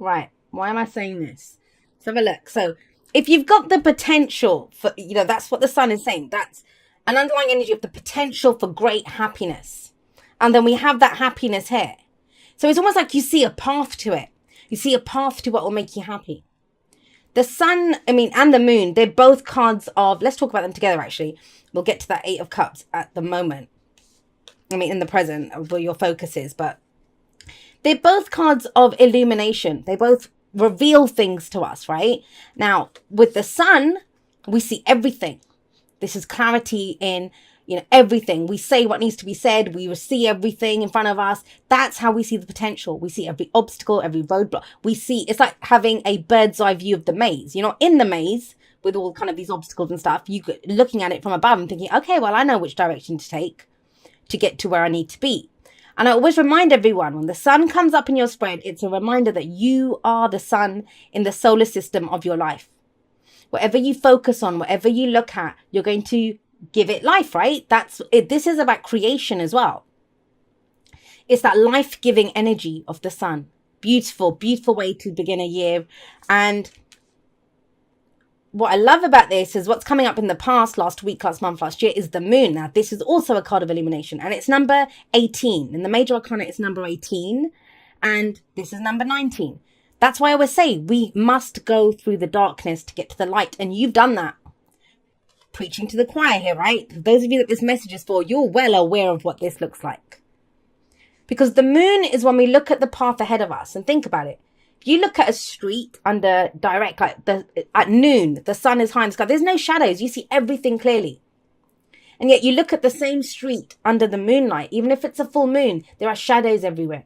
Right. Why am I saying this? Let's have a look. So if you've got the potential for, that's what the sun is saying. That's an underlying energy of the potential for great happiness. And then we have that happiness here. So it's almost like you see a path to it. You see a path to what will make you happy. The sun, and the moon, they're both cards of, let's talk about them together actually. We'll get to that Eight of Cups at the moment. In the present, where your focus is, but they're both cards of illumination. They both reveal things to us, right? Now, with the sun, we see everything. This is clarity in, everything. We say what needs to be said. We see everything in front of us. That's how we see the potential. We see every obstacle, every roadblock. It's like having a bird's eye view of the maze. You're not in the maze with all kind of these obstacles and stuff. Looking at it from above and thinking, okay, well, I know which direction to take to get to where I need to be. And I always remind everyone, when the sun comes up in your spread, it's a reminder that you are the sun in the solar system of your life. Whatever you focus on, whatever you look at, you're going to give it life, right? That's it. This is about creation as well. It's that life-giving energy of the sun. Beautiful, beautiful way to begin a year. And what I love about this is what's coming up in the past, last week, last month, last year, is the moon. Now, this is also a card of illumination, and it's number 18. In the major arcana, it's number 18, and this is number 19. That's why I always say we must go through the darkness to get to the light, and you've done that. Preaching to the choir here, right? Those of you that this message is for, you're well aware of what this looks like. Because the moon is when we look at the path ahead of us, and think about it. If you look at a street under direct, at noon, the sun is high in the sky. There's no shadows. You see everything clearly. And yet you look at the same street under the moonlight, even if it's a full moon, there are shadows everywhere.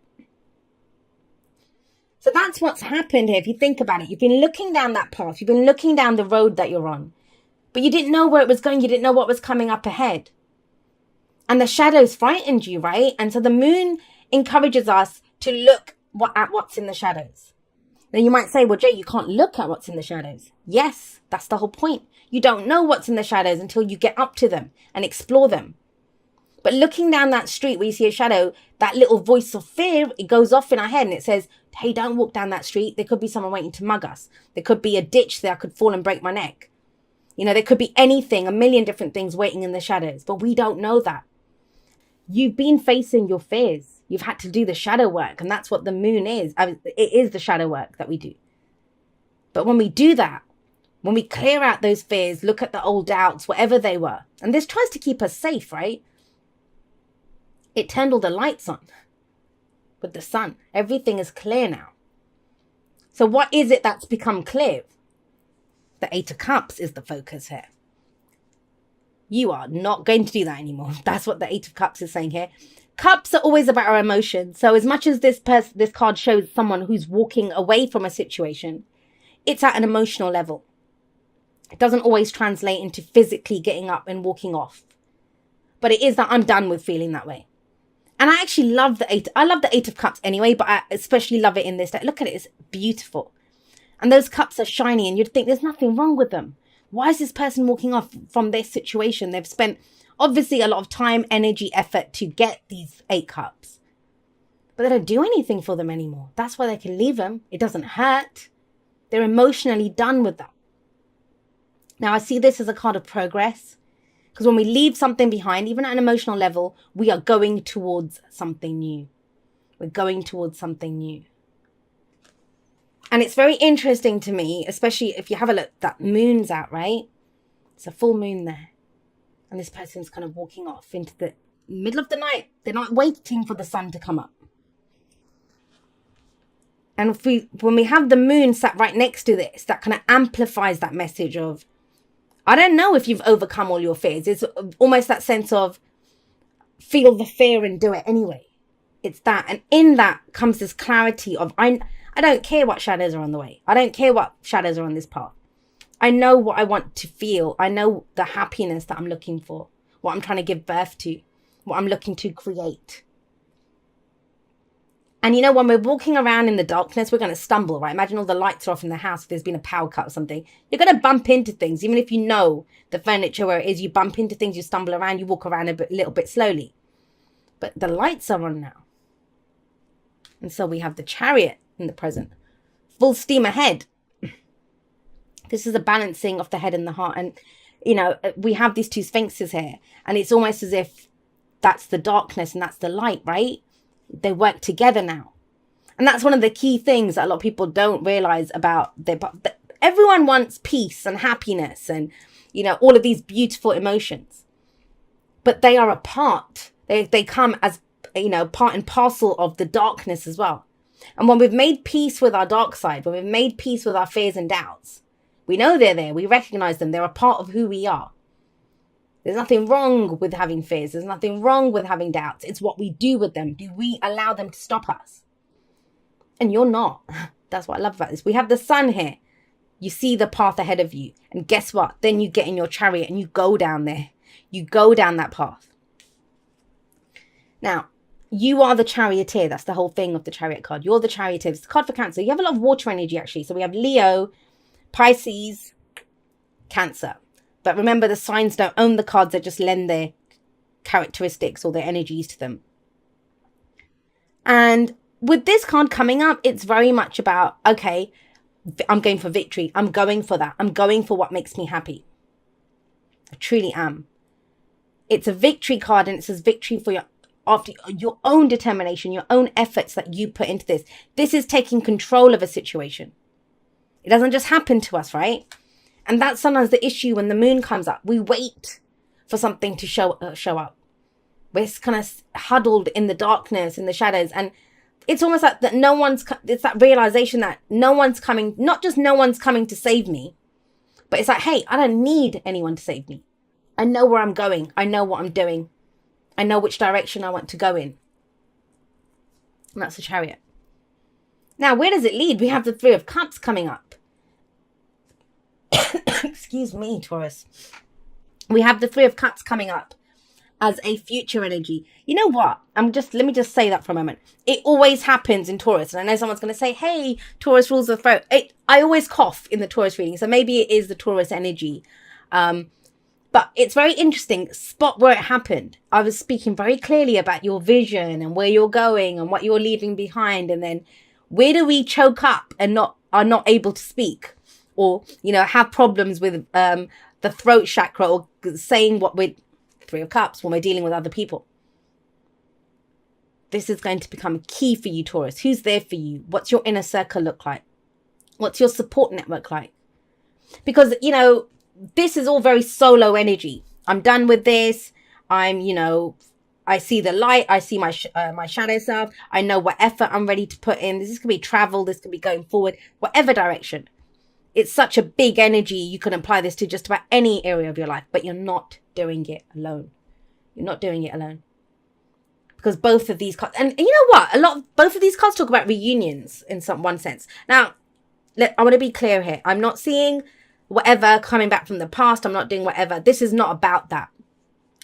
So that's what's happened here. If you think about it, you've been looking down that path. You've been looking down the road that you're on. But you didn't know where it was going. You didn't know what was coming up ahead. And the shadows frightened you, right? And so the moon encourages us to look at what's in the shadows. Then you might say, well, Jay, you can't look at what's in the shadows. Yes, that's the whole point. You don't know what's in the shadows until you get up to them and explore them. But looking down that street where you see a shadow, that little voice of fear, it goes off in our head and it says, hey, don't walk down that street. There could be someone waiting to mug us. There could be a ditch there. I could fall and break my neck. There could be anything, a million different things waiting in the shadows. But we don't know that. You've been facing your fears. You've had to do the shadow work, and that's what the moon is. It is the shadow work that we do. But when we do that, when we clear out those fears, look at the old doubts, whatever they were, and this tries to keep us safe, right? It turned all the lights on with the sun. Everything is clear now. So what is it that's become clear? The Eight of Cups is the focus here. You are not going to do that anymore. That's what the Eight of Cups is saying here. Cups are always about our emotions. So as much as this card shows someone who's walking away from a situation, it's at an emotional level. It doesn't always translate into physically getting up and walking off. But it is that I'm done with feeling that way. And I actually love the Eight. I love the Eight of Cups anyway, but I especially love it in this. Look at it. It's beautiful. And those cups are shiny and you'd think there's nothing wrong with them. Why is this person walking off from this situation? They've spent obviously a lot of time, energy, effort to get these 8 cups. But they don't do anything for them anymore. That's why they can leave them. It doesn't hurt. They're emotionally done with that. Now, I see this as a card of progress. Because when we leave something behind, even at an emotional level, we are going towards something new. We're going towards something new. And it's very interesting to me, especially if you have a look, that moon's out, right? It's a full moon there. And this person's kind of walking off into the middle of the night. They're not waiting for the sun to come up. And when we have the moon sat right next to this, that kind of amplifies that message of, I don't know if you've overcome all your fears. It's almost that sense of feel the fear and do it anyway. It's that. And in that comes this clarity of, I don't care what shadows are on the way. I don't care what shadows are on this path. I know what I want to feel. I know the happiness that I'm looking for, what I'm trying to give birth to, what I'm looking to create. And you know, when we're walking around in the darkness, we're going to stumble, right? Imagine all the lights are off in the house. If there's been a power cut or something, you're going to bump into things. Even if you know the furniture where it is, you bump into things, you stumble around, you walk around a little bit slowly. But the lights are on now. And so we have the Chariot in the present. full steam ahead. This is a balancing of the head and the heart. And, we have these two sphinxes here, and it's almost as if that's the darkness and that's the light, right? They work together now. And that's one of the key things that a lot of people don't realize about everyone wants peace and happiness and, all of these beautiful emotions. But they are a part. They come as, part and parcel of the darkness as well. And when we've made peace with our dark side, when we've made peace with our fears and doubts, we know they're there. We recognize them. They're a part of who we are. There's nothing wrong with having fears. There's nothing wrong with having doubts. It's what we do with them. Do we allow them to stop us? And you're not. That's what I love about this. We have the sun here. You see the path ahead of you. And guess what? Then you get in your chariot and you go down there. You go down that path. Now, you are the charioteer. That's the whole thing of the chariot card. You're the charioteer. It's the card for Cancer. You have a lot of water energy, actually. So we have Leo, Pisces, Cancer. But remember, the signs don't own the cards. They just lend their characteristics or their energies to them. And with this card coming up, it's very much about, okay, I'm going for victory. I'm going for that. I'm going for what makes me happy. I truly am. It's a victory card, and it says victory for after your own determination, your own efforts that you put into this. This is taking control of a situation. It doesn't just happen to us, right? And that's sometimes the issue when the moon comes up. We wait for something to show up. We're kind of huddled in the darkness, in the shadows. And it's almost like that it's that realization that no one's coming, not just no one's coming to save me, but it's like, hey, I don't need anyone to save me. I know where I'm going. I know what I'm doing. I know which direction I want to go in. And that's the Chariot. Now, where does it lead? We have the Three of Cups coming up. Excuse me, Taurus. We have the Three of Cups coming up as a future energy. You know what? Let me just say that for a moment. It always happens in Taurus. And I know someone's going to say, hey, Taurus rules the throat. I always cough in the Taurus reading. So maybe it is the Taurus energy. But it's very interesting. Spot where it happened. I was speaking very clearly about your vision and where you're going and what you're leaving behind. And then where do we choke up and are not able to speak? Or, have problems with the throat chakra, or saying what we're Three of Cups when we're dealing with other people. This is going to become key for you, Taurus. Who's there for you? What's your inner circle look like? What's your support network like? Because, this is all very solo energy. I'm done with this. I see the light. I see my shadow self. I know what effort I'm ready to put in. This could be travel. This could be going forward, whatever direction. It's such a big energy. You can apply this to just about any area of your life, but you're not doing it alone. You're not doing it alone. Because both of these cards, and you know what? Both of these cards talk about reunions in one sense. Now, I want to be clear here. I'm not seeing whatever coming back from the past. I'm not doing whatever. This is not about that.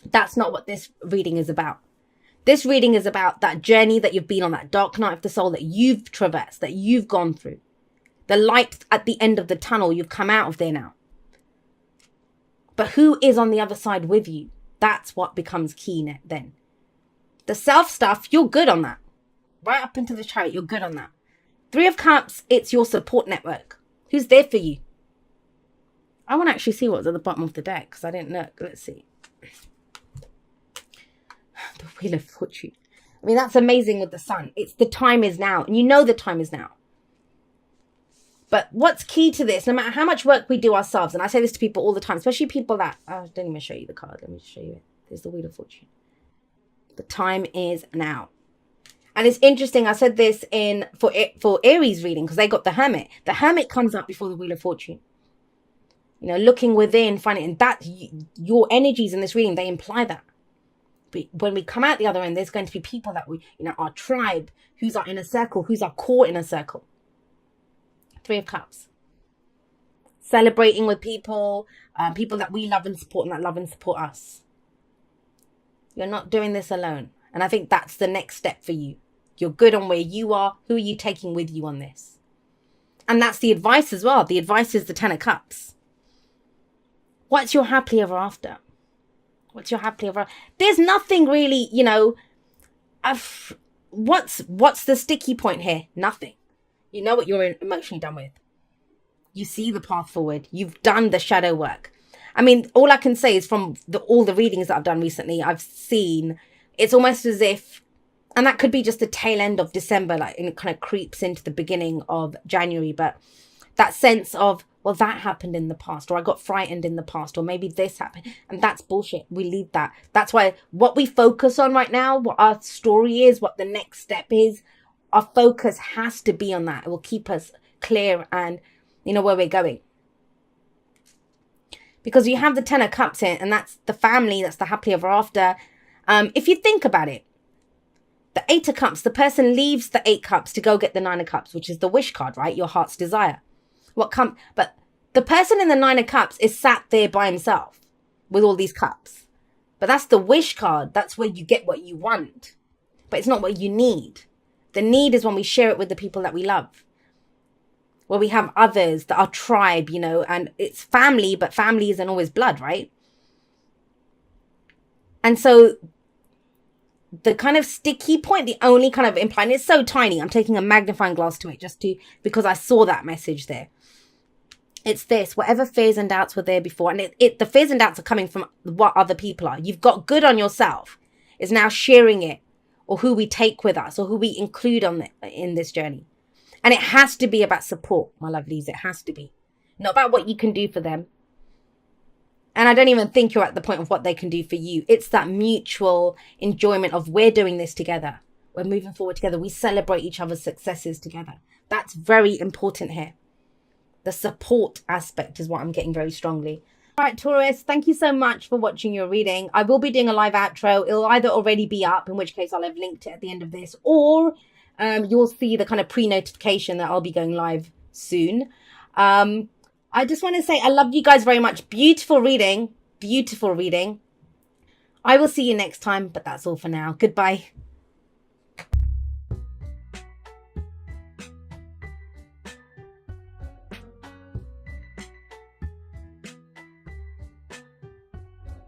That's not what this reading is about. This reading is about that journey that you've been on, that dark night of the soul that you've traversed, that you've gone through. The light at the end of the tunnel, you've come out of there now. But who is on the other side with you? That's what becomes key then. The self stuff, you're good on that. Right up into the Chariot, you're good on that. Three of Cups, it's your support network. Who's there for you? I want to actually see what's at the bottom of the deck because I didn't look. Let's see. The Wheel of Fortune. I mean, that's amazing with the Sun. It's the time is now. And you know the time is now. But what's key to this, no matter how much work we do ourselves, and I say this to people all the time, especially people that, I didn't even show you the card. Let me show you it. There's the Wheel of Fortune. The time is now. And it's interesting. I said this for Aries reading because they got the Hermit. The Hermit comes up before the Wheel of Fortune. Looking within, finding that your energies in this reading, they imply that. But when we come out the other end, there's going to be people that our tribe, who's our inner circle, who's our core inner circle. Three of Cups. Celebrating with people, people that we love and support and that love and support us. You're not doing this alone. And I think that's the next step for you. You're good on where you are. Who are you taking with you on this? And that's the advice as well. The advice is the Ten of Cups. What's your happily ever after? What's your happily ever after? There's nothing really, what's the sticky point here? Nothing. You know what you're emotionally done with. You see the path forward. You've done the shadow work. I mean, all I can say is from all the readings that I've done recently, I've seen it's almost as if, and that could be just the tail end of December, like, and it kind of creeps into the beginning of January. But that sense of, well, that happened in the past, or I got frightened in the past, or maybe this happened. And that's bullshit. We leave that. That's why what we focus on right now, what our story is, what the next step is, our focus has to be on that. It will keep us clear and where we're going. Because you have the Ten of Cups in, and that's the family, that's the happily ever after. If you think about it, the Eight of Cups, the person leaves the Eight Cups to go get the Nine of Cups, which is the wish card, right? Your heart's desire. But the person in the Nine of Cups is sat there by himself with all these cups. But that's the wish card. That's where you get what you want. But it's not what you need. The need is when we share it with the people that we love. Where we have others that are tribe, and it's family, but family isn't always blood, right? And so the kind of sticky point, the only kind of implying, it's so tiny. I'm taking a magnifying glass to it because I saw that message there. It's this, whatever fears and doubts were there before. And the fears and doubts are coming from what other people are. You've got good on yourself. It's now sharing it, or who we take with us, or who we include in this journey. And it has to be about support, my lovelies. It has to be. Not about what you can do for them. And I don't even think you're at the point of what they can do for you. It's that mutual enjoyment of we're doing this together. We're moving forward together. We celebrate each other's successes together. That's very important here. The support aspect is what I'm getting very strongly. All right, Taurus, thank you so much for watching your reading. I will be doing a live outro. It'll either already be up, in which case I'll have linked it at the end of this, or you'll see the kind of pre-notification that I'll be going live soon. I just want to say I love you guys very much. Beautiful reading. Beautiful reading. I will see you next time, but that's all for now. Goodbye.